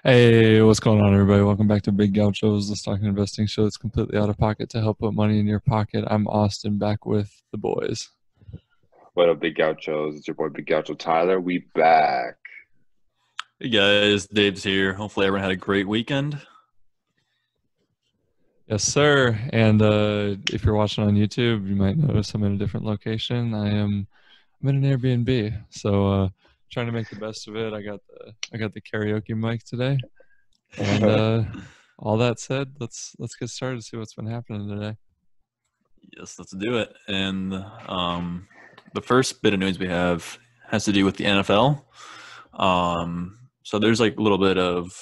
Hey, what's going on, everybody? Welcome back to Big Gauchos, the stock and investing show that's completely out of pocket to help put money in your pocket. I'm Austin, back with the boys. What up, Big Gauchos? It's your boy Big Gaucho Tyler. We back. Hey guys, Dave's here. Hopefully everyone had a great weekend. Yes, sir. And if you're watching on YouTube, you might notice I'm in a different location. I'm in an Airbnb, so trying to make the best of it. I got the karaoke mic today, and all that said, let's get started to see what's been happening today. Yes, let's do it. And the first bit of news we have has to do with the NFL. So there's like a little bit of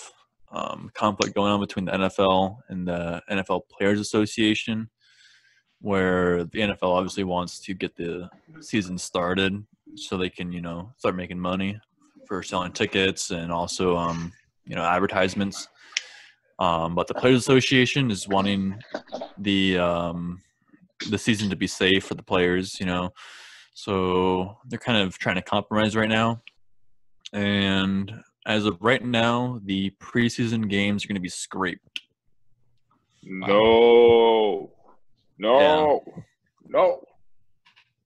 conflict going on between the NFL and the NFL Players Association, where the NFL obviously wants to get the season started so they can, start making money for selling tickets and also, advertisements. But the Players Association is wanting the season to be safe for the players, So they're kind of trying to compromise right now. And as of right now, the preseason games are going to be scraped. No, Yeah. no.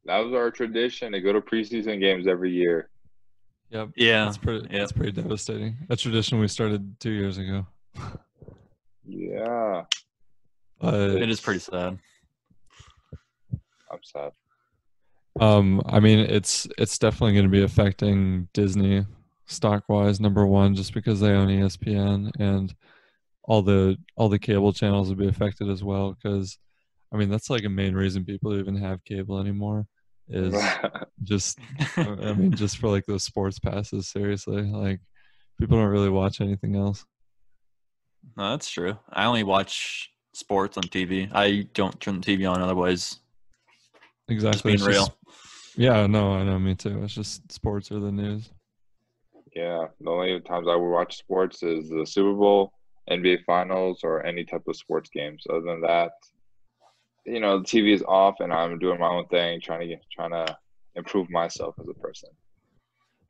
That was our tradition to go to preseason games every year. Yep. Yeah. That's pretty devastating. A tradition we started 2 years ago. Yeah, It is pretty sad. I'm sad. I mean, it's definitely going to be affecting Disney stock wise, number one, just because they own ESPN, and all the cable channels will be affected as well. Because I mean, that's like a main reason people even have cable anymore is just I mean, just for like those sports passes. Seriously, like people don't really watch anything else. No, that's true. I only watch sports on TV. I don't turn the TV on otherwise. Just Exactly. being It's just real. yeah, no, I know, me too. It's just sports or the news. Yeah, the only times I would watch sports is the Super Bowl, NBA Finals, or any type of sports games. Other than that, the TV is off, and I'm doing my own thing, trying to improve myself as a person.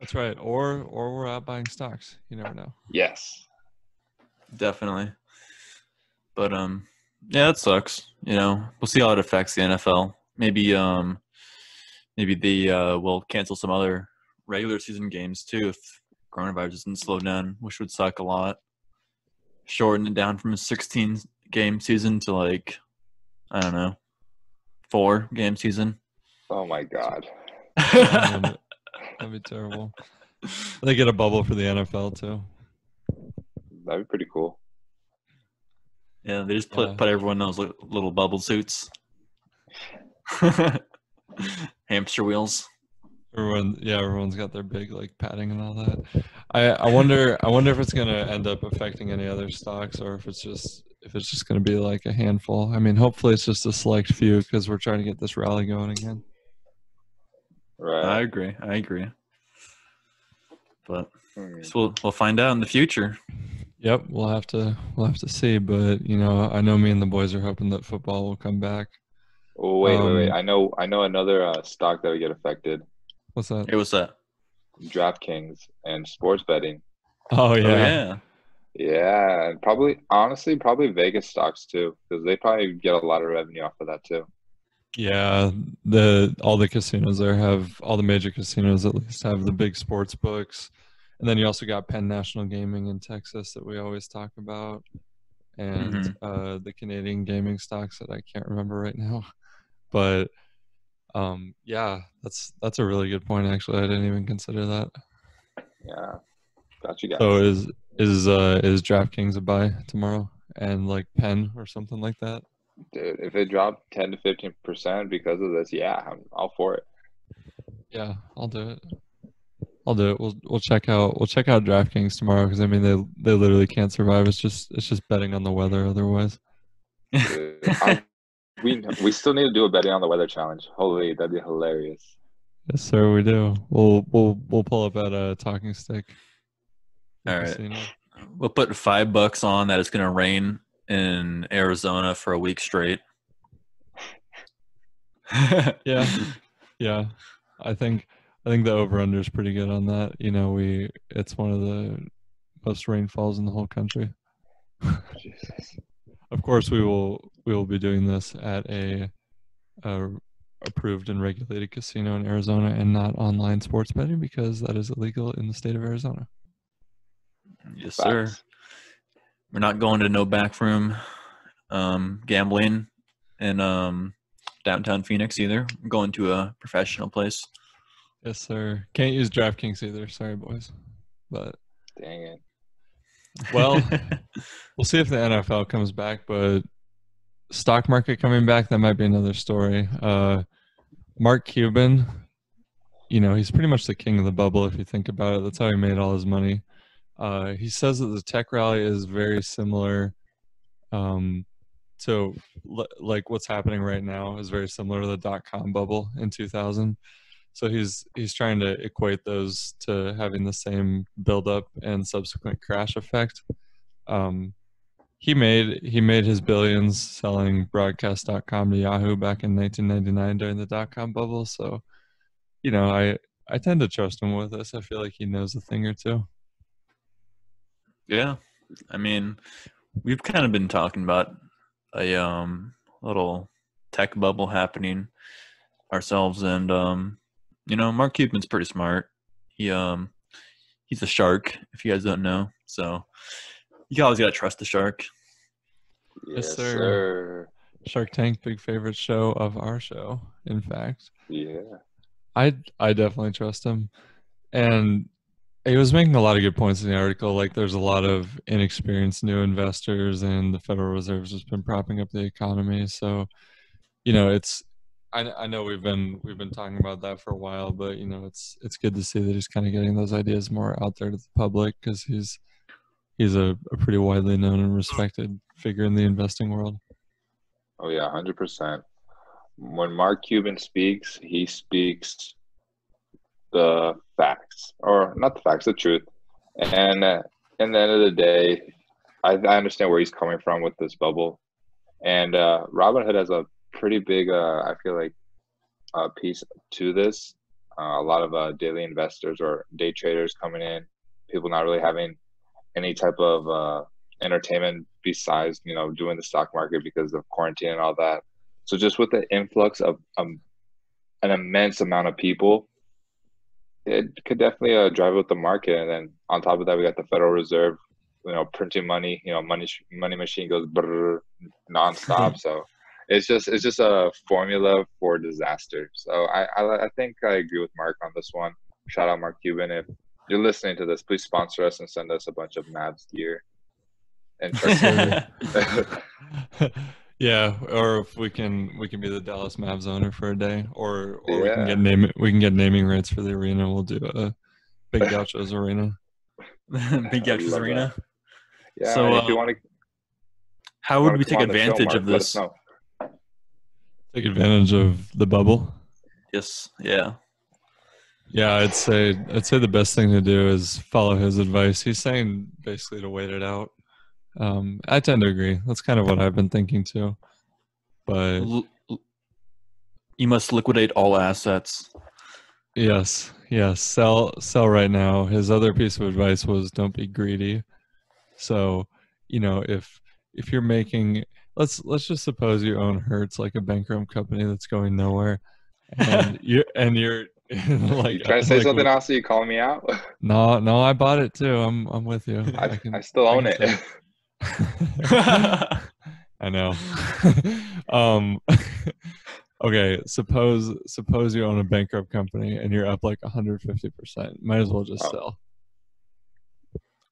That's right. Or we're out buying stocks. You never know. Yes. Definitely. But yeah, that sucks. We'll see how it affects the NFL. Maybe they will cancel some other regular season games too if coronavirus doesn't slow down, which would suck a lot. Shorten it down from a 16 game season to like, I don't know, 4 game season. Oh my God. Yeah, that'd be terrible. They get a bubble for the NFL too. That'd be pretty cool. Yeah, they just Yeah. put everyone in those little bubble suits. Hamster wheels. Everyone's got their big like padding and all that. I wonder if it's gonna end up affecting any other stocks or if it's just gonna be like a handful. I mean, hopefully it's just a select few because we're trying to get this rally going again. Right. I agree. But Hmm. guess we'll find out in the future. Yep, we'll have to see, but I know me and the boys are hoping that football will come back. Oh, wait. Um, I know another stock that would get affected. what's that? Hey, what's that? DraftKings and sports betting. Oh Oh yeah, yeah. Yeah, and honestly, probably Vegas stocks too, because they probably get a lot of revenue off of that too. yeah. All the major casinos at least have the big sports books, and then you also got Penn National Gaming in Texas that we always talk about, and Mm-hmm. the Canadian gaming stocks that I can't remember right now. But yeah, that's a really good point. Actually, I didn't even consider that. Yeah, got you So guys. is DraftKings a buy tomorrow and like Penn or something like that? Dude, if it dropped 10 to 15% because of this, yeah, I'm all for it. Yeah, I'll do it. I'll do it. We'll check out DraftKings tomorrow because I mean they literally can't survive. It's just betting on the weather otherwise. Dude, we still need to do a betting on the weather challenge. Holy, that'd be hilarious. Yes, sir, we do. We'll pull up at a talking stick, the All right. casino. We'll put $5 on that it's gonna rain in Arizona for a week straight. Yeah, yeah. I think I think the over under is pretty good on that. It's one of the most rainfalls in the whole country. Jesus. Of course, we will be doing this at a approved and regulated casino in Arizona and not online sports betting because that is illegal in the state of Arizona. Yes, sir. Facts. We're not going to no backroom gambling in downtown Phoenix either. We're going to a professional place. Yes, sir. Can't use DraftKings either. Sorry, boys. But Dang it. well, we'll see if the NFL comes back, but stock market coming back, that might be another story. Mark Cuban, he's pretty much the king of the bubble if you think about it. That's how he made all his money. He says that the tech rally is very similar to like what's happening right now is very similar to the dot-com bubble in 2000. So he's trying to equate those to having the same buildup and subsequent crash effect. He made his billions selling broadcast.com to Yahoo back in 1999 during the dot-com bubble. So, I tend to trust him with this. I feel like he knows a thing or two. Yeah. I mean, we've kind of been talking about a little tech bubble happening ourselves, and Mark Cuban's pretty smart. He's a shark, if you guys don't know. So you always gotta trust the shark. Yes, sir. Shark Tank, big favorite show of our show, in fact. Yeah. I definitely trust him. And he was making a lot of good points in the article. Like there's a lot of inexperienced new investors and the Federal Reserve's just been propping up the economy. So, I know we've been talking about that for a while, but it's good to see that he's kind of getting those ideas more out there to the public because he's a pretty widely known and respected figure in the investing world. Oh yeah, 100%. When Mark Cuban speaks, he speaks the facts, or not the facts, the truth. And at the end of the day, I understand where he's coming from with this bubble. And Robinhood has a pretty big, I feel like, piece to this. A lot of daily investors or day traders coming in, people not really having any type of entertainment besides, doing the stock market because of quarantine and all that. So just with the influx of an immense amount of people, it could definitely drive up the market. And then on top of that, we got the Federal Reserve, printing money. Money machine goes brrr, nonstop. So it's just a formula for disaster. So I think I agree with Mark on this one. Shout out Mark Cuban. If you're listening to this, please sponsor us and send us a bunch of Mavs gear. And yeah, or if we can be the Dallas Mavs owner for a day, or Yeah. we can get naming rights for the arena. We'll do a Big Gaucho's arena. Big Gaucho's arena. That. Yeah. So if you want to, how would we take advantage of this? Take advantage of the bubble. Yes. Yeah. Yeah, I'd say the best thing to do is follow his advice. He's saying basically to wait it out. I tend to agree. That's kind of what I've been thinking too. But you must liquidate all assets. Yes. Sell right now. His other piece of advice was don't be greedy. So, if you're making, let's just suppose you own Hertz, like a bankrupt company that's going nowhere, and you're like, you trying to say something else? Are you calling me out? No, I bought it too. I'm with you. I still own it. I know. Okay, suppose you own a bankrupt company and you're up like 150%. Might as well just sell.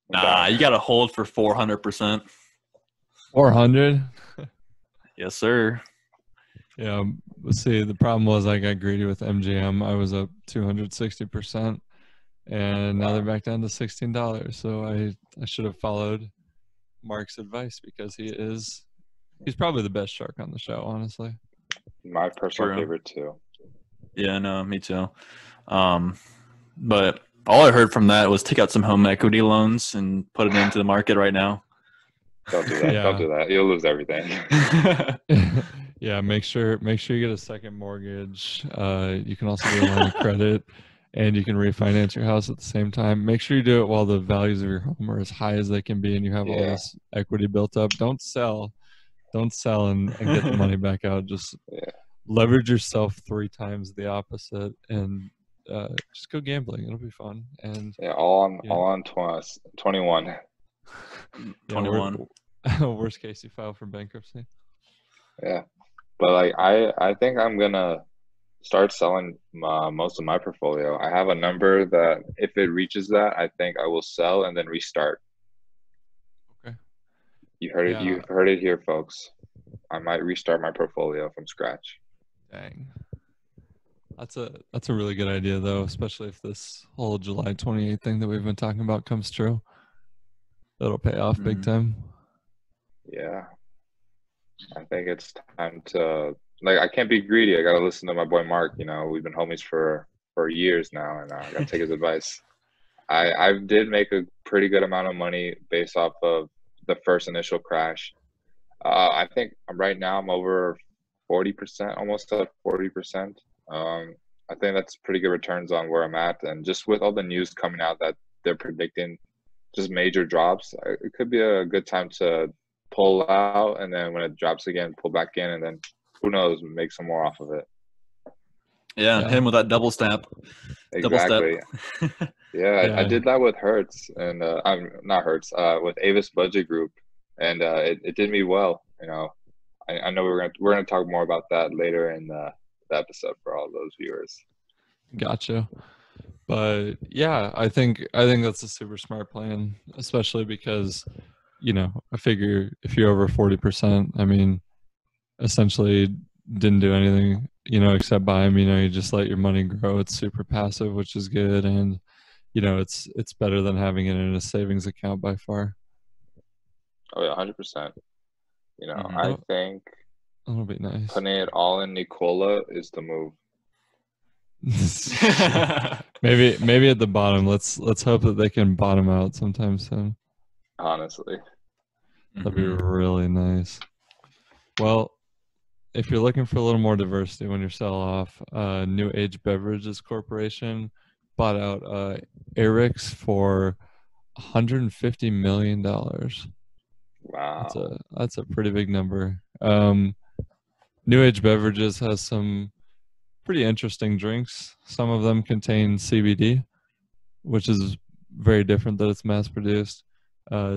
Nah, you got to hold for 400%. 400? Yes, sir. Yeah, see, the problem was I got greedy with MGM. I was up 260%, and now they're back down to $16. So I should have followed Mark's advice because he's probably the best shark on the show, honestly. My personal favorite too. Yeah, no, me too. But all I heard from that was take out some home equity loans and put it into the market right now. Don't do that. Yeah. Don't do that. You'll lose everything. Yeah, make sure you get a second mortgage. You can also get a line of credit, and you can refinance your house at the same time. Make sure you do it while the values of your home are as high as they can be and you have all Yeah. this equity built up. Don't sell and get the money back out. Just Yeah. leverage yourself 3 times the opposite and just go gambling. It'll be fun. And Yeah. All on 21. yeah, 21. worst case, you file for bankruptcy. Yeah. But like I think I'm gonna start selling most of my portfolio. I have a number that if it reaches that, I think I will sell and then restart. Okay. You heard it. Yeah. You've heard it here, folks. I might restart my portfolio from scratch. Dang. That's a really good idea though, especially if this whole July 28th thing that we've been talking about comes true. That'll pay off big time. Yeah. I think it's time to I can't be greedy. I gotta listen to my boy Mark. You know, we've been homies for years now, and I gotta take his advice. I did make a pretty good amount of money based off of the first initial crash. I think right now I'm over 40%, almost at 40%. I think that's pretty good returns on where I'm at, and just with all the news coming out that they're predicting just major drops, it could be a good time to pull out, and then when it drops again, pull back in, and then who knows, make some more off of it. Yeah, Yeah. hit him with that double step. Exactly. Double step. Yeah, I did that with Hertz, and I'm not Hertz, with Avis Budget Group, and it did me well. You know, I know we're gonna talk more about that later in the episode for all those viewers. Gotcha. But yeah, I think that's a super smart plan, especially because, you know, I figure if you're over 40%, I mean, essentially didn't do anything, you know, except buy them. You know, you just let your money grow. It's super passive, which is good, and you know, it's better than having it in a savings account by far. Oh yeah, 100%. You know, Mhm. I think That'll be nice. putting it all in Nicola is the move. maybe at the bottom. Let's hope that they can bottom out sometime soon. Honestly. That'd be really nice. Well, if you're looking for a little more diversity when you sell off, New Age Beverages Corporation bought out Eric's for $150 million. Wow. That's a pretty big number. New Age Beverages has some pretty interesting drinks. Some of them contain CBD, which is very different that it's mass produced.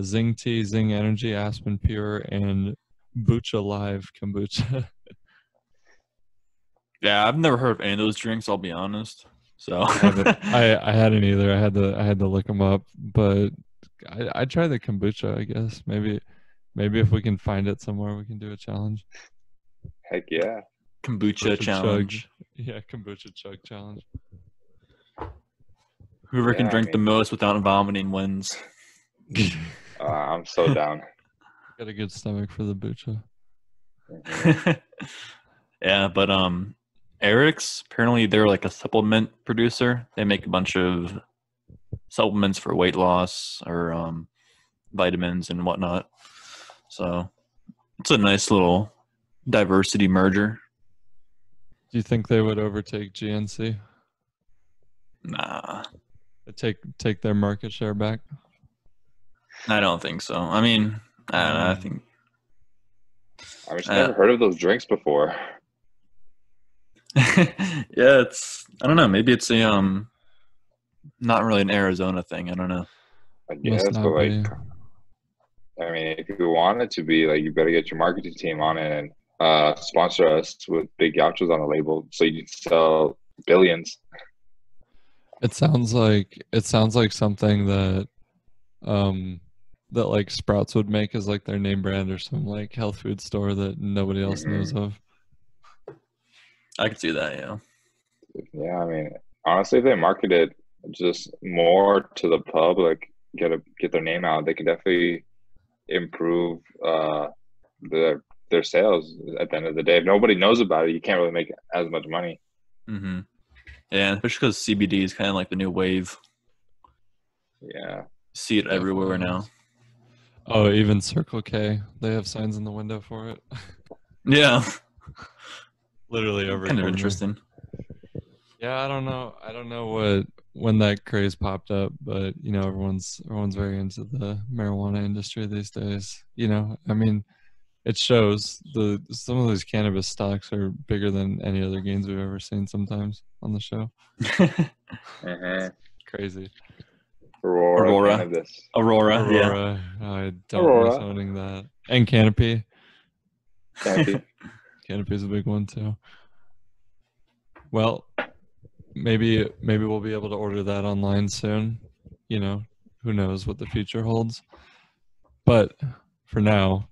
Zing Tea, Zing Energy, Aspen Pure, and Bucha Live Kombucha. Yeah, I've never heard of any of those drinks. I'll be honest. So I hadn't either. I had to look them up, but I'd try the kombucha. I guess maybe if we can find it somewhere, we can do a challenge. Heck yeah. kombucha challenge. Chug. Yeah, kombucha chug challenge. Whoever can Yeah, drink the most without vomiting wins. I'm so down. Got a good stomach for the bucha. Yeah, but Eric's, apparently they're like a supplement producer. They make a bunch of supplements for weight loss or vitamins and whatnot. So it's a nice little diversity merger. Do you think they would overtake GNC? Nah, Take their market share back? I don't think so. I mean, I don't know. I think I've just never heard of those drinks before. yeah, I don't know. Maybe it's a not really an Arizona thing. I don't know. I guess, Must but not be. I mean, if you want it to be, you better get your marketing team on it and sponsor us with big gauchos on the label, so you can sell billions. It sounds like something that that like Sprouts would make as like their name brand or some like health food store that nobody else knows of. I could see that, yeah. Yeah, I mean, honestly, if they market it just more to the public, get their name out, they could definitely improve their sales at the end of the day. If nobody knows about it, you can't really make as much money. Mm-hmm. Yeah, especially because CBD is kind of like the new wave. Yeah. See it everywhere now. Oh, even Circle K, they have signs in the window for it. Yeah. Literally every kind of corner. interesting. Yeah, I don't know when that craze popped up, but you know, everyone's very into the marijuana industry these days. You know, I mean, it shows some of those cannabis stocks are bigger than any other gains we've ever seen sometimes on the show. Uh-huh. Crazy. Aurora Aurora. Cannabis. Yeah. Aurora, I don't miss Aurora owning that. And Canopy. Canopy. Canopy's a big one too. Well, maybe we'll be able to order that online soon. You know, who knows what the future holds. But for now,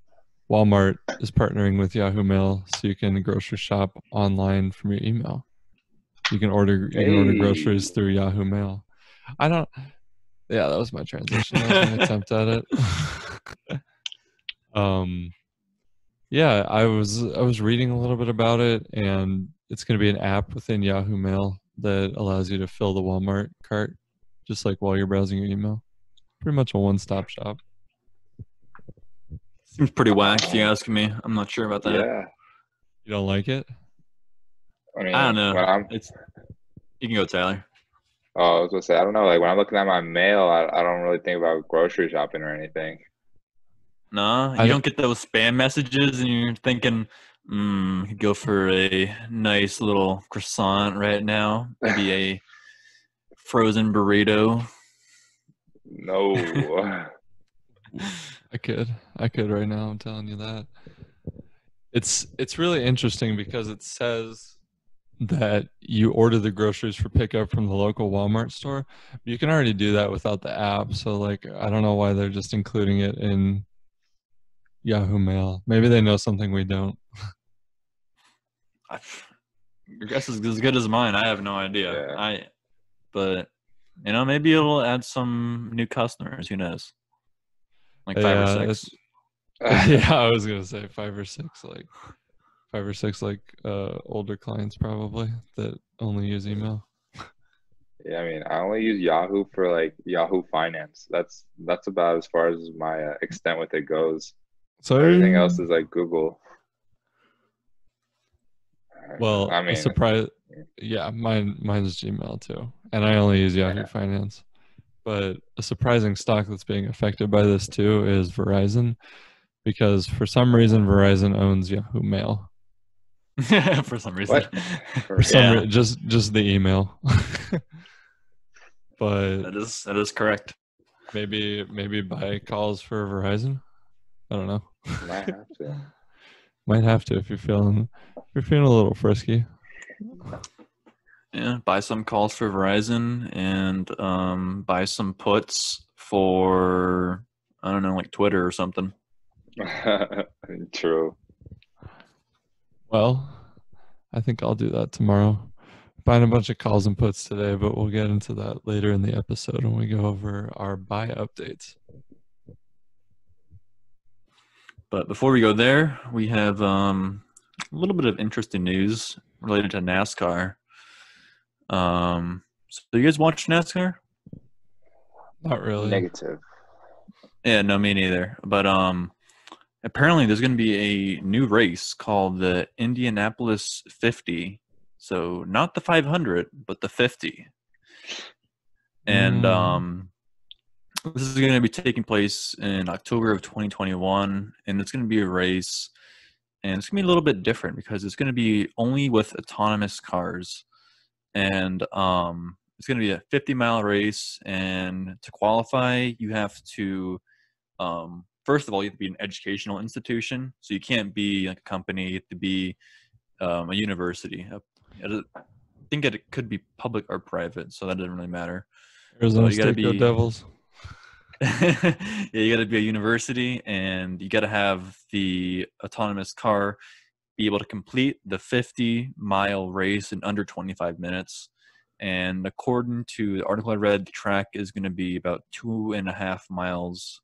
Walmart is partnering with Yahoo Mail so you can grocery shop online from your email. You can order Hey. groceries through Yahoo Mail. I don't Yeah, that was my transition. That was my attempt at it. Yeah, I was reading a little bit about it, and it's going to be an app within Yahoo Mail that allows you to fill the Walmart cart just like while you're browsing your email. Pretty much a one-stop shop. Seems pretty whack if you ask me. I'm not sure about that. Yeah. You don't like it? I I don't mean, know. when I'm You can go, Tyler. oh, I was gonna say, I don't know, like when I'm looking at my mail, I don't really think about grocery shopping or anything. No, I you th- don't get those spam messages, and you're thinking, you could go for a nice little croissant right now. Maybe a frozen burrito. No. I could right now. I'm telling you that. It's really interesting because it says that you order the groceries for pickup from the local Walmart store. You can already do that without the app. So like I don't know why they're just including it in Yahoo Mail. Maybe they know something we don't. I, your guess is as good as mine. I have no idea. Yeah. But maybe it'll add some new customers. Who knows? Like five or Yeah, six. yeah, I was gonna say five or six older clients probably that only use email. Yeah, I mean, I only use Yahoo for like Yahoo Finance. That's about as far as my extent with it goes. So Everything else is like Google. well, I a mean, surprise. Yeah, mine's Gmail too, and I only use Yahoo yeah. Finance. But a surprising stock that's being affected by this too is Verizon, because for some reason Verizon owns Yahoo Mail. For some reason. What? For some Yeah. reason, just the email. But That is correct. maybe buy calls for Verizon. I don't know. Might have to. Might have to if you're feeling a little frisky. Yeah, buy some calls for Verizon and buy some puts for I don't know, like Twitter or something. True. Well, I think I'll do that tomorrow. Buying a bunch of calls and puts today, but we'll get into that later in the episode when we go over our buy updates. But before we go there, we have a little bit of interesting news related to NASCAR. So do you guys watch NASCAR? Not really. Negative. Yeah, no, me neither. But apparently there's going to be a new race called the Indianapolis 50. So not the 500, but the 50. And this is going to be taking place in October of 2021, and it's going to be a race, and it's going to be a little bit different because it's going to be only with autonomous cars, and it's going to be a 50-mile race, and to qualify, you have to, first of all, you have to be an educational institution, so you can't be like a company, you have to be a university. I think it could be public or private, so that doesn't really matter. Arizona you gotta State Go be Devils. yeah, you got to be a university, and you got to have the autonomous car be able to complete the 50-mile race in under 25 minutes. And according to the article I read, the track is going to be about 2.5 miles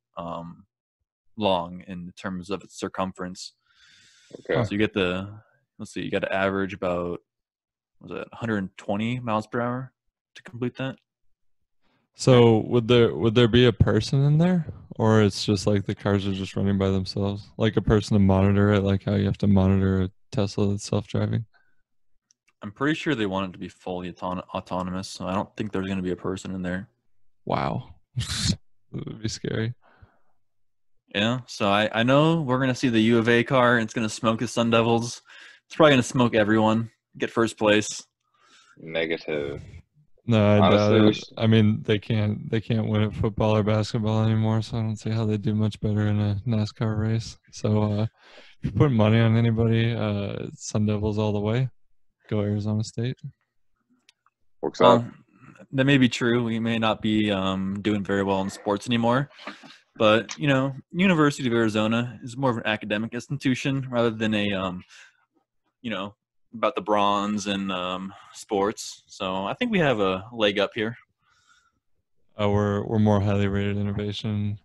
long in terms of its circumference. Okay. So you get you got to average about 120 miles per hour to complete that. So would there be a person in there, or it's just like the cars are just running by themselves, like a person to monitor it, like how you have to monitor a Tesla that's self-driving? I'm pretty sure they want it to be fully autonomous, so I don't think there's going to be a person in there. Wow. That would be scary. Yeah, so I know we're going to see the U of A car, and it's going to smoke the Sun Devils. It's probably going to smoke everyone, get first place. Negative. No, I doubt Honestly, it. I mean, they can't win at football or basketball anymore, so I don't see how they do much better in a NASCAR race. So if you put money on anybody, Sun Devils all the way. Go Arizona State. works out. Well, that may be true. We may not be doing very well in sports anymore. But, University of Arizona is more of an academic institution rather than a, about the bronze and sports. So I think we have a leg up here. We're more highly rated innovation.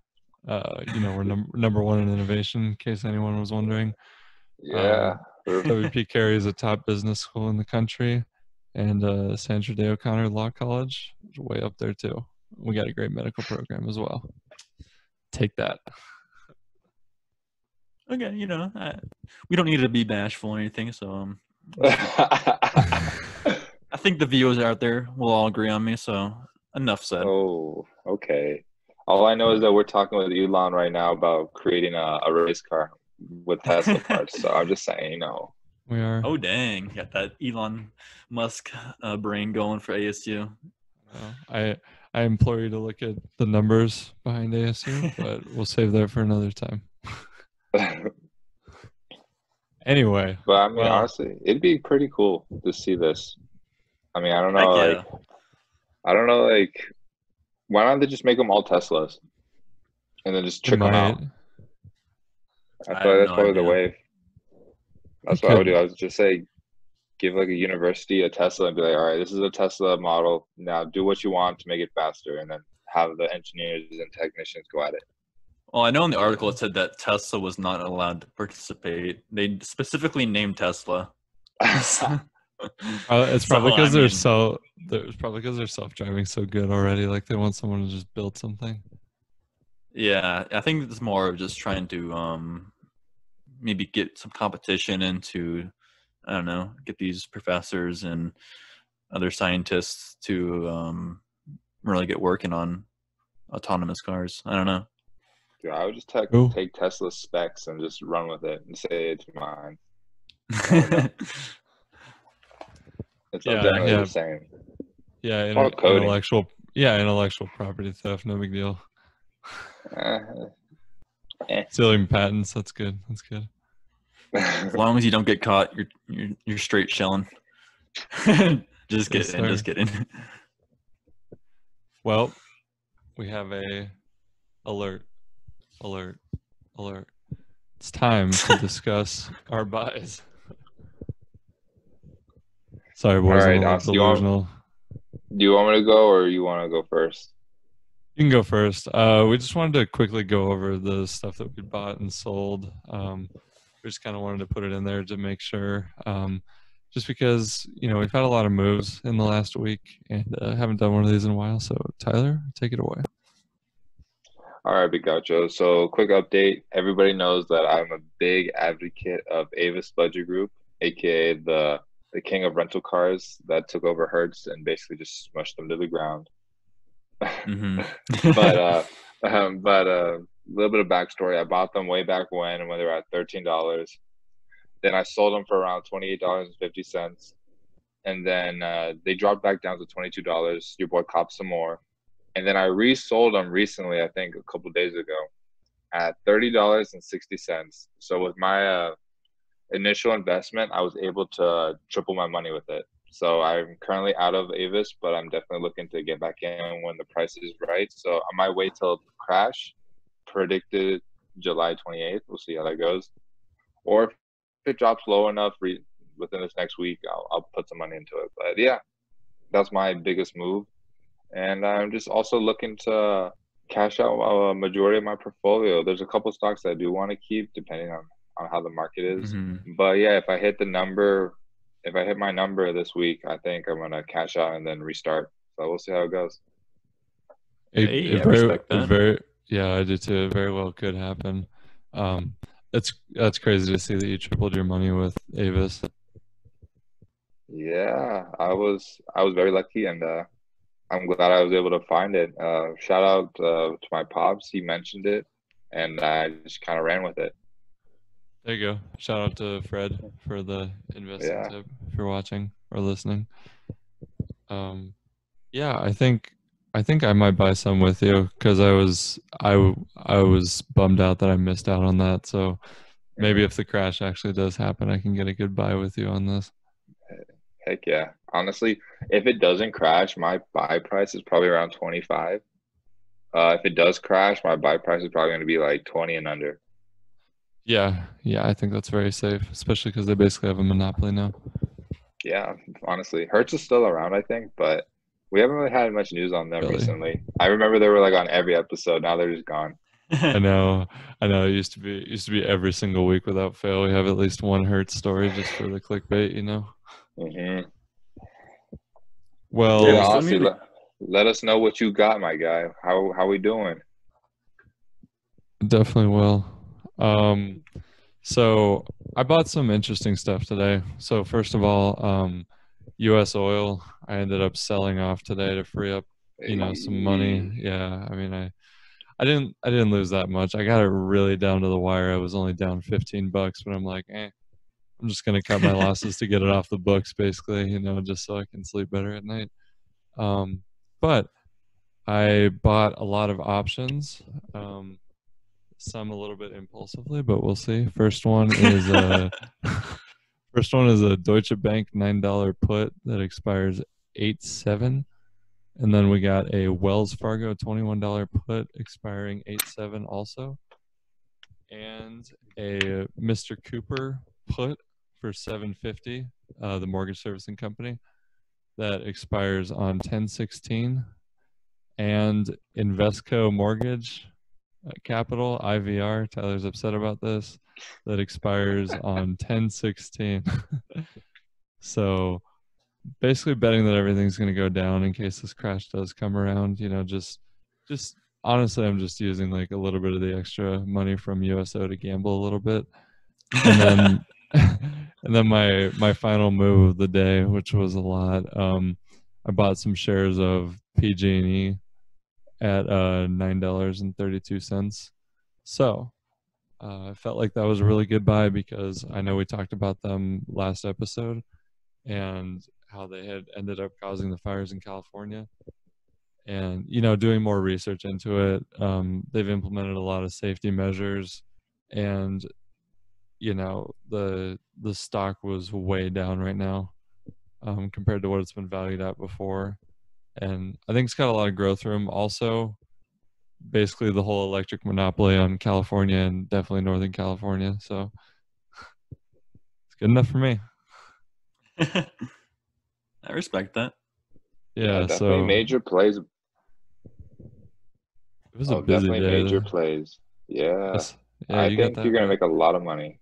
We're number one in innovation, in case anyone was wondering. Yeah. WP Carey is a top business school in the country, and Sandra Day O'Connor Law College is way up there too. We got a great medical program as well. Take that. Okay, we don't need to be bashful or anything. So Oh, I think the viewers out there will all agree on me. So enough said. okay. All I know is that we're talking with Elon right now about creating a race car with Tesla parts. So I'm just saying, We are. Oh, dang. Got that Elon Musk brain going for ASU. I implore you to look at the numbers behind ASU, but we'll save that for another time. Anyway. But I mean, honestly, it'd be pretty cool to see this. I mean, I don't know, Heck yeah. Why don't they just make them all Teslas and then just trick them out? I feel like that's probably the wave. That's what I would do. I would just say, give like a university a Tesla and be like, all right, this is a Tesla model. Now do what you want to make it faster, and then have the engineers and technicians go at it. Well, I know in the article it said that Tesla was not allowed to participate. They specifically named Tesla. It's probably because they're self-driving so good already. Like they want someone to just build something. Yeah, I think it's more of just trying to maybe get some competition into, I don't know, get these professors and other scientists to really get working on autonomous cars. I don't know. Dude, I would just take Tesla's specs and just run with it and say it's mine. It's generally the same. Yeah, intellectual property theft, no big deal. Stealing patents, that's good. As long as you don't get caught, you're straight shelling. Just kidding. Well, we have a alert. It's time to discuss our buys. Sorry, boys. All right, I'm delusional. Do you want me to go or you want to go first? You can go first. We just wanted to quickly go over the stuff that we bought and sold. We just kind of wanted to put it in there to make sure. Just because, we've had a lot of moves in the last week and haven't done one of these in a while. So, Tyler, take it away. All right, Big Gaucho. So, quick update. Everybody knows that I'm a big advocate of Avis Budget Group, aka the king of rental cars that took over Hertz and basically just smushed them to the ground. Mm-hmm. But a little bit of backstory. I bought them way back when they were at $13. Then I sold them for around $28.50, and then they dropped back down to $22. Your boy copped some more. And then I resold them recently, I think a couple days ago, at $30.60. So with my initial investment, I was able to triple my money with it. So I'm currently out of Avis, but I'm definitely looking to get back in when the price is right. So I might wait till it crash, predicted July 28th. We'll see how that goes. Or if it drops low enough within this next week, I'll put some money into it. But yeah, that's my biggest move. And I'm just also looking to cash out a majority of my portfolio. There's a couple stocks that I do want to keep depending on how the market is. Mm-hmm. But yeah, if I hit my number this week, I think I'm going to cash out and then restart. So we'll see how it goes. I respect that. I do too. It very well could happen. That's crazy to see that you tripled your money with Avis. Yeah, I was very lucky, and I'm glad I was able to find it. Shout out to my pops. He mentioned it, and I just kind of ran with it. There you go. Shout out to Fred for the investing Yeah. tip if you're watching or listening. Um, yeah, I think I might buy some with you because I was bummed out that I missed out on that. So maybe hmm if the crash actually does happen, I can get a good buy with you on this. Heck yeah. Honestly, if it doesn't crash, my buy price is probably around 25. If it does crash, my buy price is probably going to be like 20 and under. Yeah, yeah, I think that's very safe, especially because they basically have a monopoly now. Yeah, honestly. Hertz is still around, I think, but we haven't really had much news on them Really. recently. I remember they were like on every episode. Now they're just gone. I know, I know. It used to be every single week without fail. We have at least one Hertz story just for the clickbait, you know. hmm Yeah, Yeah, we Well, still honestly, need to. let us know what you got, my guy. How we doing? definitely will. Um, so I bought some interesting stuff today. So first of all, U.S. oil, I ended up selling off today to free up, some money. Hey, Yeah, I mean, I didn't lose that much. I got it really down to the wire. I was only down $15, but I'm like, I'm just gonna cut my losses to get it off the books, basically, just so I can sleep better at night. But I bought a lot of options, some a little bit impulsively, but we'll see. First one is a Deutsche Bank $9 put that expires 8/7, and then we got a Wells Fargo $21 put expiring 8/7 also, and a Mr. Cooper put for 750, the mortgage servicing company that expires on 10/16, and Invesco Mortgage Capital IVR. Tyler's upset about this. That expires on 10/16. So basically betting that everything's going to go down in case this crash does come around. Just honestly, I'm just using like a little bit of the extra money from USO to gamble a little bit, and then and then my final move of the day, which was a lot. I bought some shares of PG&E at $9.32. So I felt like that was a really good buy because I know we talked about them last episode and how they had ended up causing the fires in California. And doing more research into it, they've implemented a lot of safety measures, and the stock was way down right now, compared to what it's been valued at before. And I think it's got a lot of growth room. Also, basically the whole electric monopoly on California and definitely Northern California. So it's good enough for me. I respect that. yeah, Yeah. definitely So major plays. it was a Oh, busy definitely day. major plays. Yeah, Yes. Yeah, I you got think you're that gonna right. make a lot of money.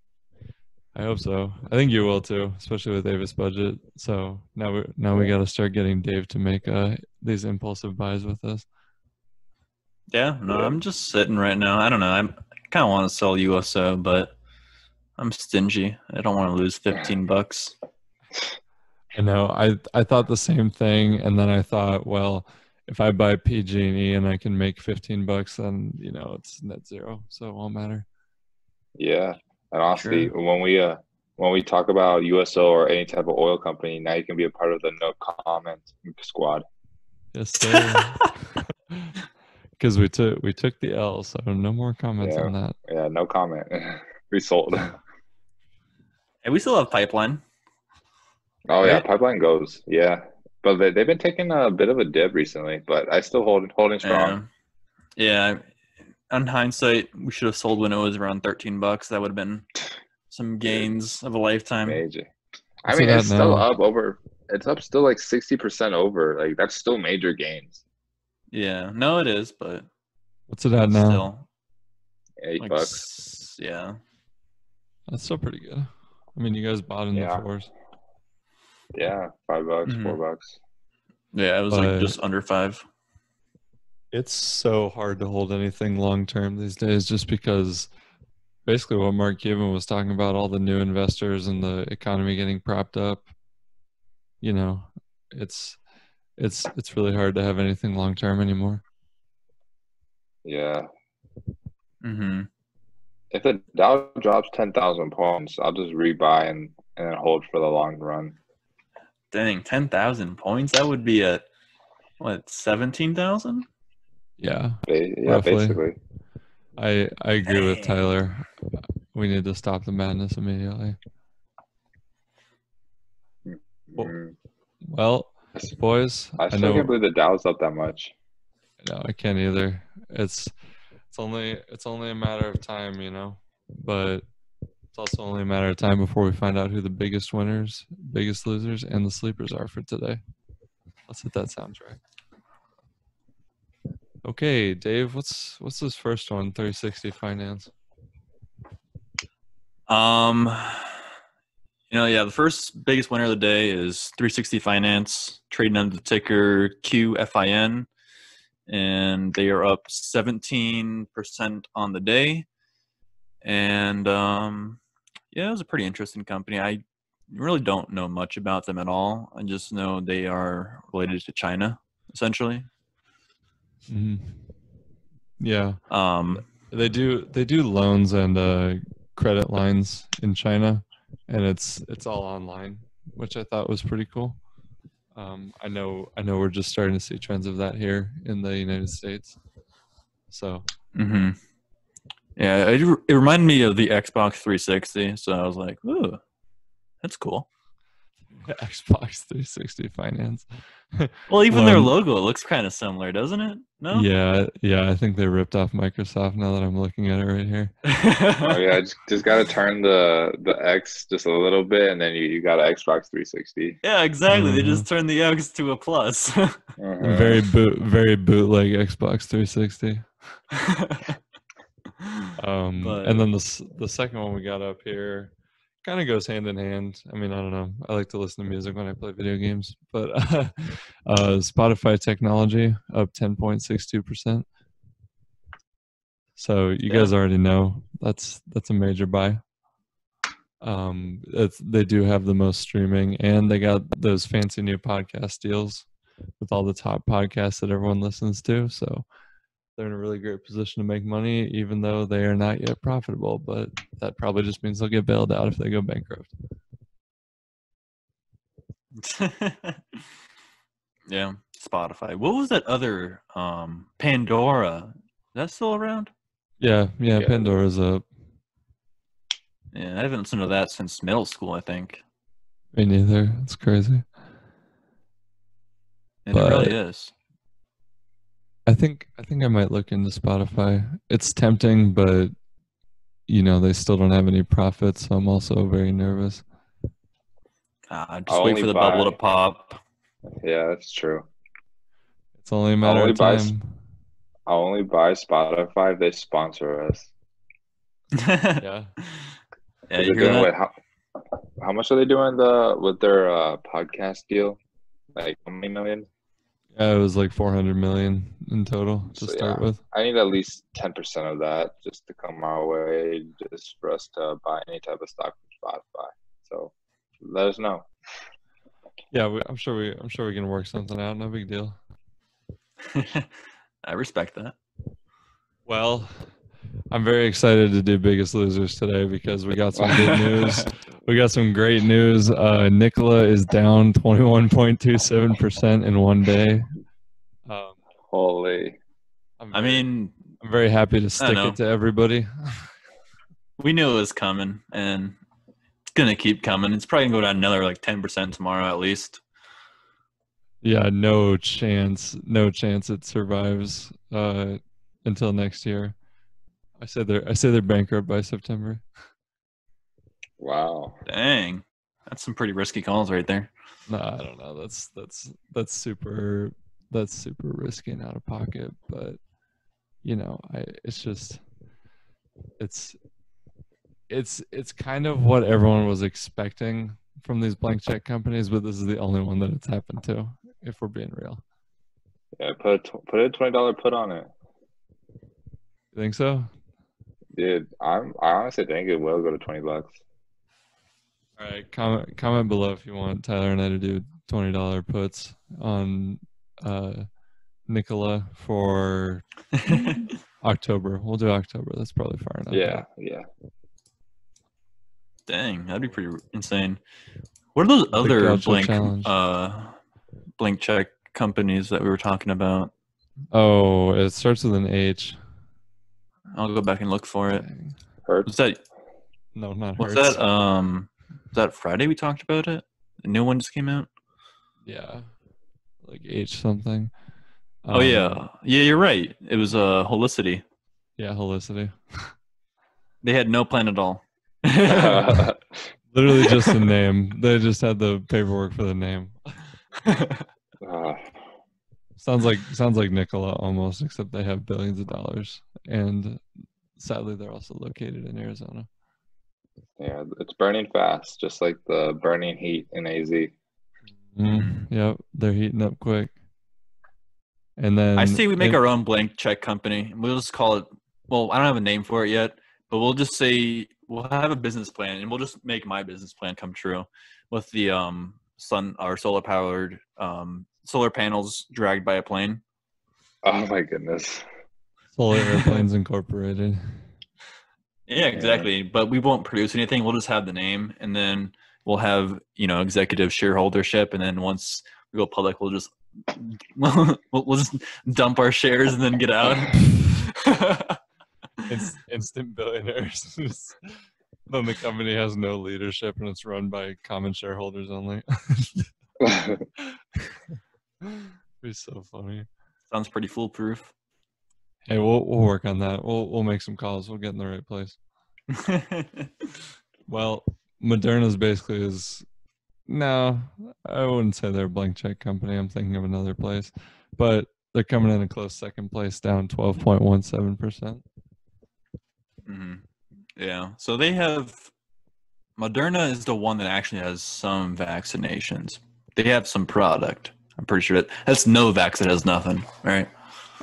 I hope so. I think you will too, especially with Avis budget. So now we got Yeah, to start getting Dave to make these impulsive buys with us. Yeah, no, yeah, I'm just sitting right now. I don't know. I kind of want to sell USO, but I'm stingy. I don't want to lose $15. I know. I thought the same thing, and then I thought, well, if I buy PG&E and I can make $15, then it's net zero, so it won't matter. yeah. And honestly, Sure. when we talk about USO or any type of oil company, now you can be a part of the no comment squad. Yes, sir. Because we took the L, so no more comments Yeah, on that. yeah, no comment. We sold. Hey, we still have pipeline, Oh yeah, right? pipeline goes. Yeah, but they've been taking a bit of a dip recently, but I still holding strong. Yeah. Yeah. On hindsight, we should have sold when it was around $13. That would have been some Dude, gains of a lifetime. major. I What's it mean, at it's still now? up over. It's up still like 60% over. Like that's still major gains. Yeah. No, it is, but What's it at now? still, Eight like, bucks. yeah. That's still pretty good. I mean, you guys bought in the Yeah, fours, yeah, $5, hmm $4. Yeah, it was like but just under 5. it's so hard to hold anything long term these days just because basically what Mark Cuban was talking about, all the new investors and the economy getting propped up. you know, it's really hard to have anything long term anymore. Yeah. Mm-hmm. If the Dow drops 10,000 points, I'll just rebuy and then hold for the long run. Dang, 10,000 points? That would be at, what, 17,000? Yeah, Yeah, roughly. basically. I agree with Dang. Tyler. We need to stop the madness immediately. Mm. Well, boys, I I still know. can't believe the Dow's up that much. No, I can't either. It's only a matter of time, you know. But it's also only a matter of time before we find out who the biggest winners, biggest losers, and the sleepers are for today. Let's hit that soundtrack. Okay, Dave, what's this first one? 360 Finance. The first biggest winner of the day is 360 Finance, trading under the ticker QFIN, and they are up 17% on the day. And it was a pretty interesting company. I really don't know much about them at all. I just know they are related to China, essentially. Mm-hmm. Yeah. Um, They do loans and credit lines in China, and it's all online, which I thought was pretty cool. I know we're just starting to see trends of that here in the United States. So mm-hmm. Yeah, it reminded me of the Xbox 360, so I was like, ooh, that's cool. Xbox 360 Finance. Well, even their logo looks kind of similar, doesn't it? No? Yeah, I think they ripped off Microsoft now that I'm looking at it right here. Oh yeah, just gotta turn the X just a little bit, and then you got an Xbox 360. Yeah, exactly. They just turned the X to a plus. Very bootleg Xbox 360. And then the second one we got up here kind of goes hand in hand. I mean, I don't know. I like to listen to music when I play video games, but Spotify technology up 10.62%. So you guys already know that's a major buy. They do have the most streaming, and they got those fancy new podcast deals with all the top podcasts that everyone listens to. So they're in a really great position to make money, even though they are not yet profitable. But that probably just means they'll get bailed out if they go bankrupt. Yeah, Spotify. What was that other Pandora? Is that still around? Yeah, Pandora's up. Yeah, I haven't listened to that since middle school, I think. Me neither. It's crazy. And it really is. I think I might look into Spotify. It's tempting, but they still don't have any profits, so I'm also very nervous. Just wait for the bubble to pop. Yeah, that's true. It's only a matter of time. I'll only buy Spotify if they sponsor us. Yeah. Yeah, you hear that? How much are they doing with their podcast deal? Like how many million? Yeah, it was like 400 million in total to start with. I need at least 10% of that just to come our way, just for us to buy any type of stock from Spotify. So let us know. Yeah, I'm sure we can work something out. No big deal. I respect that. Well, I'm very excited to do Biggest Losers today because we got some good news. We got some great news. Nikola is down 21.27% in one day. Holy. I'm very happy to stick it to everybody. We knew it was coming, and it's going to keep coming. It's probably going to go down another like 10% tomorrow at least. Yeah, no chance it survives until next year. I say they're bankrupt by September. Wow. Dang. That's some pretty risky calls right there. No, I don't know. That's super risky and out of pocket, but it's kind of what everyone was expecting from these blank check companies, but this is the only one that it's happened to, if we're being real. Yeah, put a $20 put on it. You think so? Dude, I honestly think it will go to $20. All right, comment below if you want Tyler and I to do $20 puts on Nikola for October. We'll do October. That's probably far enough. Yeah, out. yeah. Dang, that'd be pretty insane. What are those other Gaucho challenge. blank check companies that we were talking about? Oh, it starts with an H. I'll go back and look for it. Hertz? Was that No, not was Hertz. that Friday we talked about it? The new one just came out? Yeah, like H something. Oh yeah. Yeah, you're right. It was Holicity. Yeah, Holicity. They had no plan at all. Literally just the name. They just had the paperwork for the name. Sounds like Nikola almost, except they have billions of dollars, and sadly they're also located in Arizona. Yeah, it's burning fast, just like the burning heat in AZ. Yep, they're heating up quick. And then I say we make our own blank check company. We'll just call it. Well, I don't have a name for it yet, but we'll just say we'll have a business plan, and we'll just make my business plan come true with the solar powered solar panels dragged by a plane. Oh my goodness. Solar Airplanes Incorporated. Yeah, exactly. But we won't produce anything. We'll just have the name, and then we'll have executive shareholdership, and then once we go public, we'll just we'll just dump our shares and then get out. Instant billionaires. Then the company has no leadership and it's run by common shareholders only. Be so funny. Sounds pretty foolproof. Hey, we'll work on that. We'll make some calls. We'll get in the right place. Well, Moderna's basically is. No, I wouldn't say they're a blank check company. I'm thinking of another place, but they're coming in a close second place, down 12.17%. Yeah. So they have. Moderna is the one that actually has some vaccinations. They have some product. I'm pretty sure that's Novavax that has nothing, right?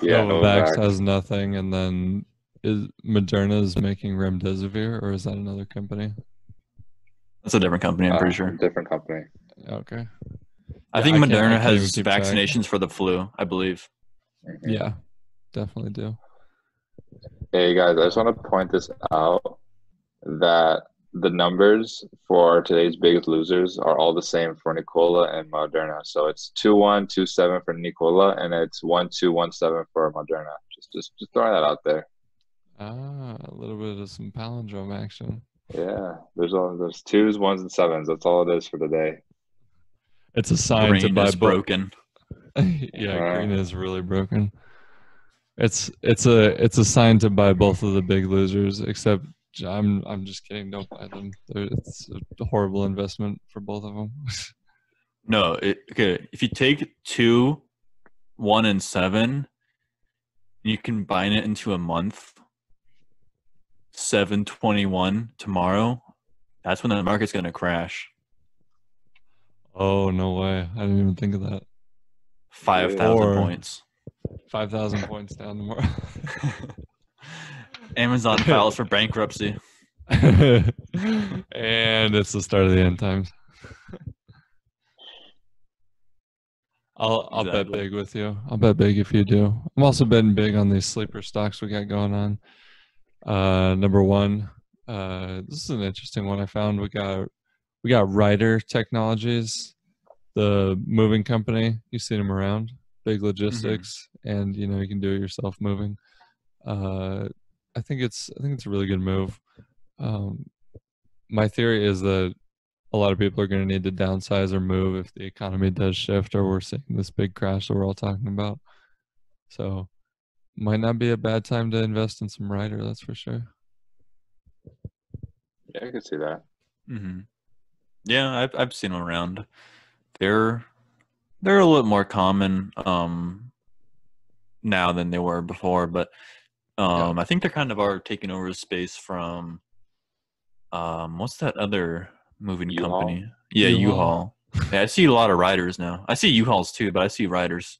Yeah, Novavax has nothing, and then is Moderna's making remdesivir, or is that another company? That's a different company, I'm pretty sure. Different company. Okay. I think Moderna has vaccinations for the flu, I believe. Yeah, definitely do. Hey guys, I just want to point this out that the numbers for today's biggest losers are all the same for Nikola and Moderna. So it's 2127 for Nikola and it's 1217 for Moderna. Just throwing that out there. A little bit of some palindrome action. Yeah, there's twos, ones, and sevens. That's all it is for the day. It's a sign to buy broken. Yeah, green is really broken. It's a sign to buy both of the big losers, except I'm just kidding. Don't buy them. It's a horrible investment for both of them. No, okay. If you take 2, 1, and 7, you combine it into a month. 7/21 tomorrow. That's when the market's gonna crash. Oh no way! I didn't even think of that. 5,000 points. 5,000 points down tomorrow. Amazon files for bankruptcy. And it's the start of the end times. I'll bet big with you. I'll bet big if you do. I'm also betting big on these sleeper stocks we got going on. Number one, this is an interesting one I found. We got Ryder Technologies, the moving company. You've seen them around. Big logistics, and you can do it yourself moving. I think it's a really good move. My theory is that a lot of people are going to need to downsize or move if the economy does shift, or we're seeing this big crash that we're all talking about. So, might not be a bad time to invest in some Ryder. That's for sure. Yeah, I can see that. Yeah, I've seen them around. They're a little more common now than they were before, but I think they're kind of are taking over the space from what's that other moving company? Yeah, U-Haul. Yeah, I see a lot of Riders now. I see U-Hauls too, but I see Riders.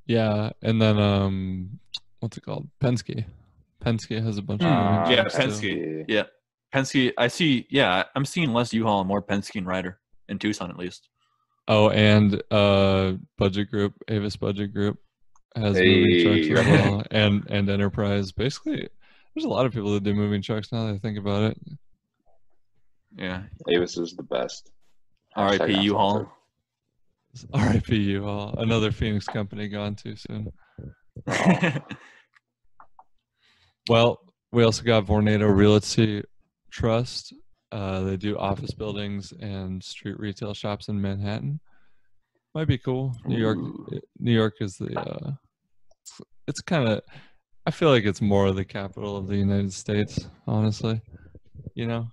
Yeah, and then what's it called? Penske. Penske has a bunch of moving Penske. too. Yeah. Penske. I see. Yeah, I'm seeing less U-Haul and more Penske and Ryder in Tucson, at least. Oh, and Budget Group, Avis Budget Group has moving trucks Hey, as well, and Enterprise. Basically, there's a lot of people that do moving trucks now that I think about it. Yeah. Avis is the best. R.I.P. Hashtag not U-Haul. R.I.P. U-Haul, another Phoenix company gone too soon. sponsored. Well, we also got Vornado Realty Trust. They do office buildings and street retail shops in Manhattan. Might be cool. New York is the. It's kind of. I feel like it's more of the capital of the United States, honestly. You know,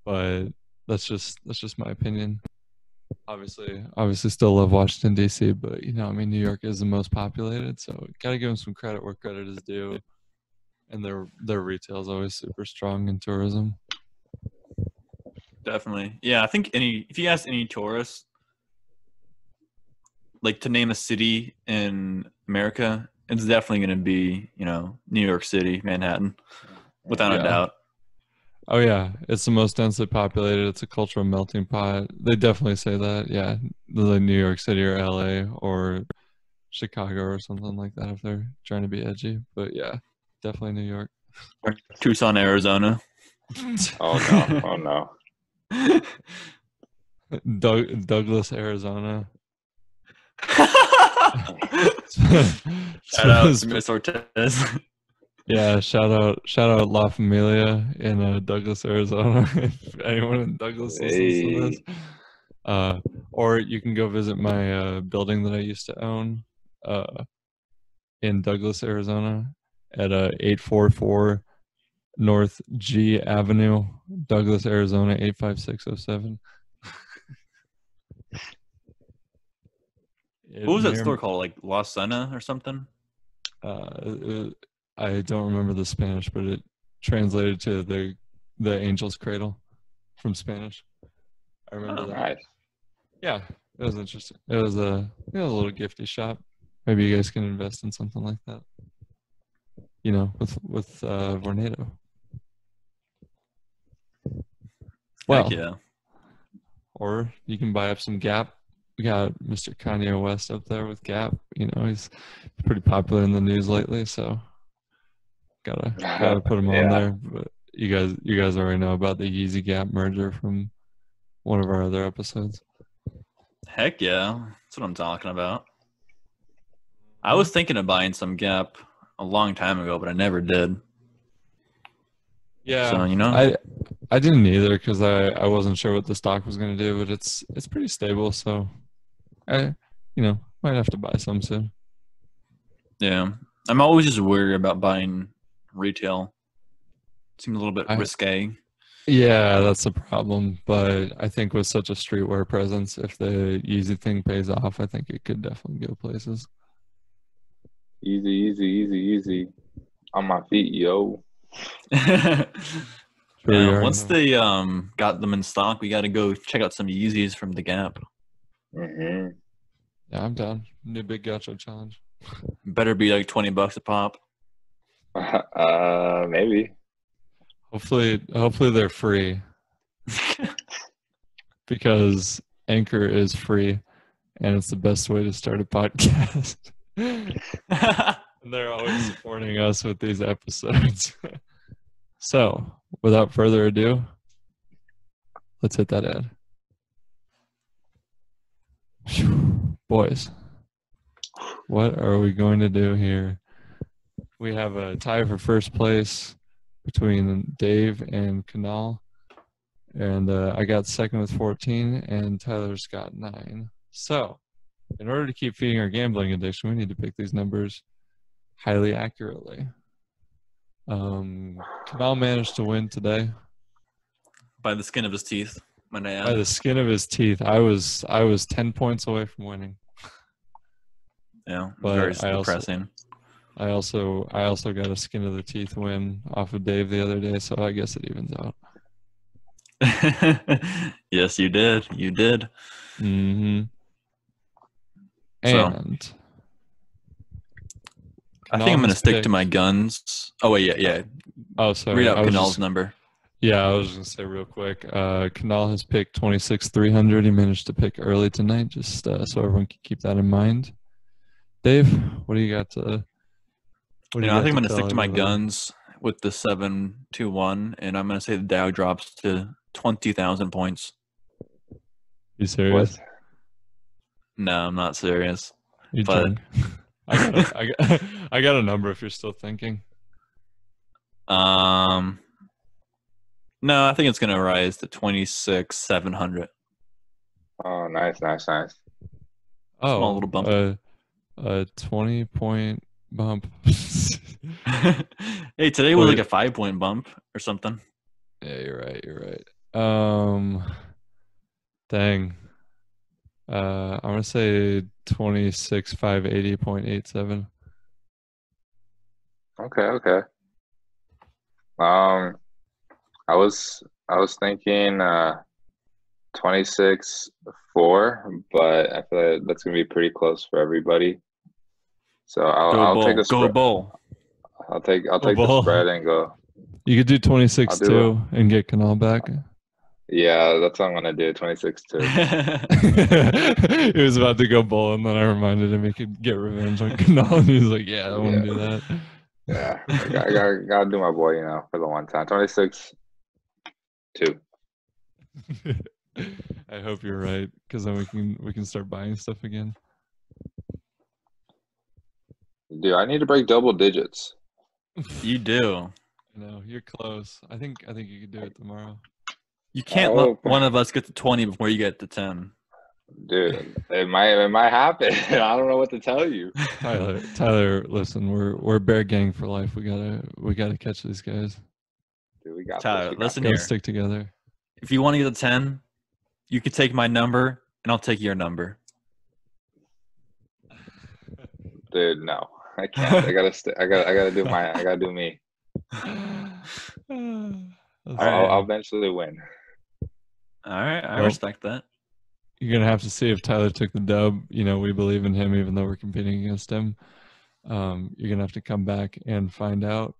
but that's just my opinion. Obviously, still love Washington D.C., but I mean, New York is the most populated, so gotta give them some credit where credit is due. And their retail is always super strong in tourism. Definitely. Yeah, I think if you ask any tourist, like to name a city in America, it's definitely going to be, New York City, Manhattan, without a Yeah. doubt. Oh yeah, it's the most densely populated. It's a cultural melting pot. They definitely say that. Yeah, like New York City or LA or Chicago or something like that if they're trying to be edgy. But yeah, definitely New York. Or Tucson, Arizona. Oh no. Douglas, Arizona. Shout out to Miss Ortez. Yeah, shout out La Familia in Douglas, Arizona. If anyone in Douglas listens to this, or you can go visit my building that I used to own in Douglas, Arizona, at 844 North G Avenue, Douglas, Arizona 85607. What was that store called? Like La Cena or something? I don't remember the Spanish, but it translated to the Angel's Cradle from Spanish. I remember that. Nice. Yeah, it was interesting. It was a little gifty shop. Maybe you guys can invest in something like that. With Vornado. Well, Heck yeah. Or you can buy up some Gap. We got Mr. Kanye West up there with Gap. He's pretty popular in the news lately, so gotta put him on there. But you guys already know about the Yeezy Gap merger from one of our other episodes. Heck yeah, that's what I'm talking about. I was thinking of buying some Gap a long time ago, but I never did. Yeah, so I didn't either because I wasn't sure what the stock was going to do, but it's pretty stable, so I might have to buy some soon. Yeah, I'm always just worried about buying retail. It seems a little bit risque. Yeah, that's the problem. But I think with such a streetwear presence, if the Yeezy thing pays off, I think it could definitely go places. Easy. On my feet, yo. Once they got them in stock, we got to go check out some Yeezys from the Gap. Mm-hmm. Yeah, I'm down. New Big Gacho challenge. Better be like $20 a pop. Maybe. Hopefully they're free. Because Anchor is free, and it's the best way to start a podcast. And they're always supporting us with these episodes. So, without further ado, let's hit that ad. Boys, what are we going to do here? We have a tie for first place between Dave and Kanal. And I got second with 14, and Tyler's got 9. So, in order to keep feeding our gambling addiction, we need to pick these numbers highly accurately. Kanal managed to win today. By the skin of his teeth, might I add. By the skin of his teeth. I was 10 points away from winning. Yeah, but very depressing. I also got a skin of the teeth win off of Dave the other day, so I guess it evens out. Yes, you did. You did. Mm-hmm. So, and I think I'm going to stick to my guns. Oh, wait, yeah. Oh, sorry. Read out Kanal's number. Yeah, I was gonna say real quick. Canal has picked 26,300. He managed to pick early tonight, just so everyone can keep that in mind. Dave, what do you got to? What do you I got think I'm to going to tell stick to my everybody? guns with the 7-1, and I'm going to say the Dow drops to 20,000 points. You serious? What? No, I'm not serious. You But drunk? I got a number if you're still thinking. no, I think it's going to rise to 26,700. Oh, nice, nice, nice. Small Oh, little bump. a 20-point bump. Hey, today was like Wait, a 5-point bump or something. yeah, you're right. You're right. Dang. I'm gonna say 26,580.87. Okay, okay. Um, I was thinking 26-4, but I feel like that's gonna be pretty close for everybody. So Go I'll take Bull. a Go spread. Bull. I'll Oh, take the ball. spread and go. You could do I'll 26 do. too and get Canal back. Yeah, that's what I'm gonna do. 26-2. He was about to go bull, and then I reminded him he could get revenge on Canal, and he was like, "Yeah, I want to Yeah, do that." yeah. I gotta do my boy, for the one time. 26-2. I hope you're right, because then we can start buying stuff again. Dude, I need to break double digits. You do. No, you're close. I think you could do it tomorrow. You can't let Oh, one of us get to 20 before you get to 10. dude, it might happen. I don't know what to tell you. Tyler, listen, we're Bear Gang for life. We gotta catch these guys. Dude, we got this. Tyler, We got listen this. Gotta here. stick together. If you want to get to 10, you can take my number and I'll take your number. Dude, no, I can't. I gotta do me. That's All I'll right. funny. eventually win. All right. I Well, respect that. you're gonna have to see if Tyler took the dub. We believe in him, even though we're competing against him. You're gonna have to come back and find out.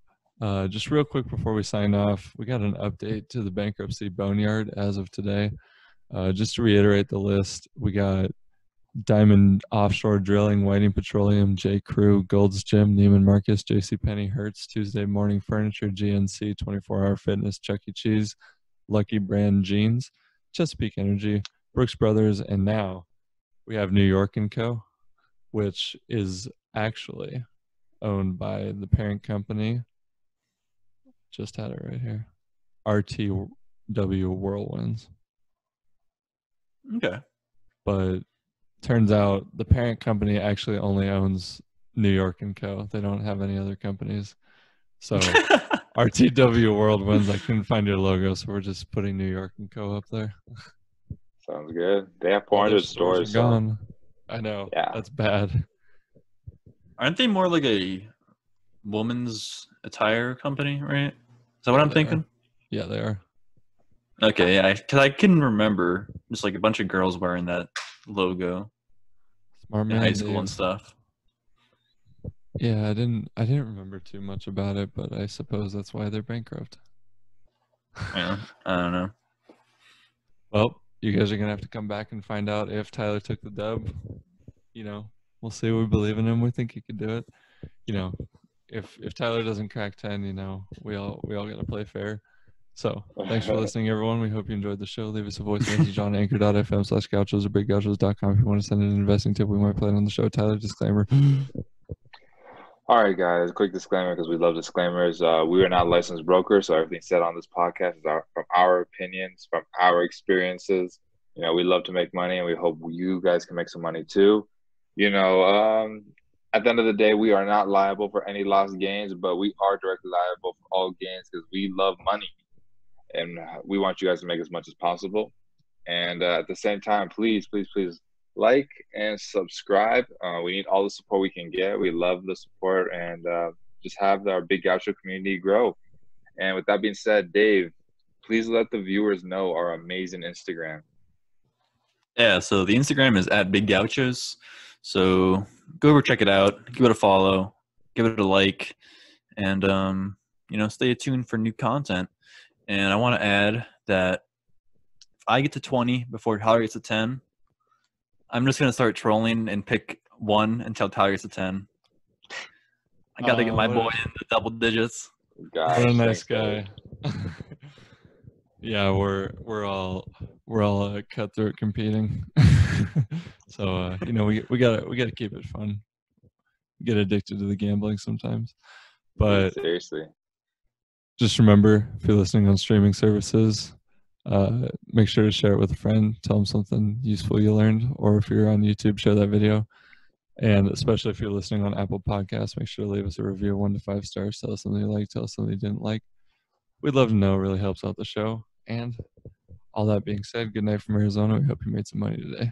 Just real quick before we sign off, we got an update to the bankruptcy boneyard as of today. Just to reiterate the list, we got Diamond Offshore Drilling, Whiting Petroleum, J. Crew, Gold's Gym, Neiman Marcus, J.C. Penney, Hertz, Tuesday Morning Furniture, GNC, 24 Hour Fitness, Chuck E. Cheese, Lucky Brand Jeans, Chesapeake Energy, Brooks Brothers, and now we have New York & Co., which is actually owned by the parent company. Just had it right here. RTW Whirlwinds. Okay. But turns out the parent company actually only owns New York & Co. They don't have any other companies. So RTW Whirlwinds, I couldn't find your logo, so we're just putting New York & Co. up there. Sounds good. They have All their 400 stores are stores, so gone. I know. yeah. That's bad. Aren't they more like a woman's attire company, right? Is that what Yeah, I'm they thinking? are. Yeah, they are. Okay, yeah, because I can remember just like a bunch of girls wearing that logo Smart in man, high school Dave. and stuff. Yeah, I didn't remember too much about it, but I suppose that's why they're bankrupt. Yeah, I don't know. Well, you guys are gonna have to come back and find out if Tyler took the dub. We'll see. We believe in him. We think he could do it. If Tyler doesn't crack 10, we all gotta play fair. So thanks for listening, everyone. We hope you enjoyed the show. Leave us a voice message on anchor.fm/gauchos or biggauchos.com if you want to send an investing tip. We might play it on the show. Tyler, disclaimer. All right, guys. Quick disclaimer because we love disclaimers. We are not licensed brokers, so everything said on this podcast is from our opinions, from our experiences. We love to make money, and we hope you guys can make some money too. At the end of the day, we are not liable for any lost gains, but we are directly liable for all gains because we love money, and we want you guys to make as much as possible. And at the same time, please, please, please like and subscribe. We need all the support we can get. We love the support and just have our Big Gaucho community grow. And with that being said, Dave, please let the viewers know our amazing Instagram. Yeah, so the Instagram is at Big Gauchos. So go over, check it out, give it a follow, give it a like, and stay tuned for new content. And I want to add that if I get to 20 before Tyler gets to 10, I'm just going to start trolling and pick 1 until Tyler gets to 10. I got to get my boy in the double digits. Gosh, what a nice thanks, guy. Yeah, we're all cutthroat competing. So we gotta keep it fun. We get addicted to the gambling sometimes. But seriously. just remember, if you're listening on streaming services, make sure to share it with a friend. Tell them something useful you learned. Or if you're on YouTube, share that video. And especially if you're listening on Apple Podcasts, make sure to leave us a review, 1 to 5 stars. Tell us something you like. Tell us something you didn't like. We'd love to know. It really helps out the show. And all that being said, good night from Arizona. We hope you made some money today.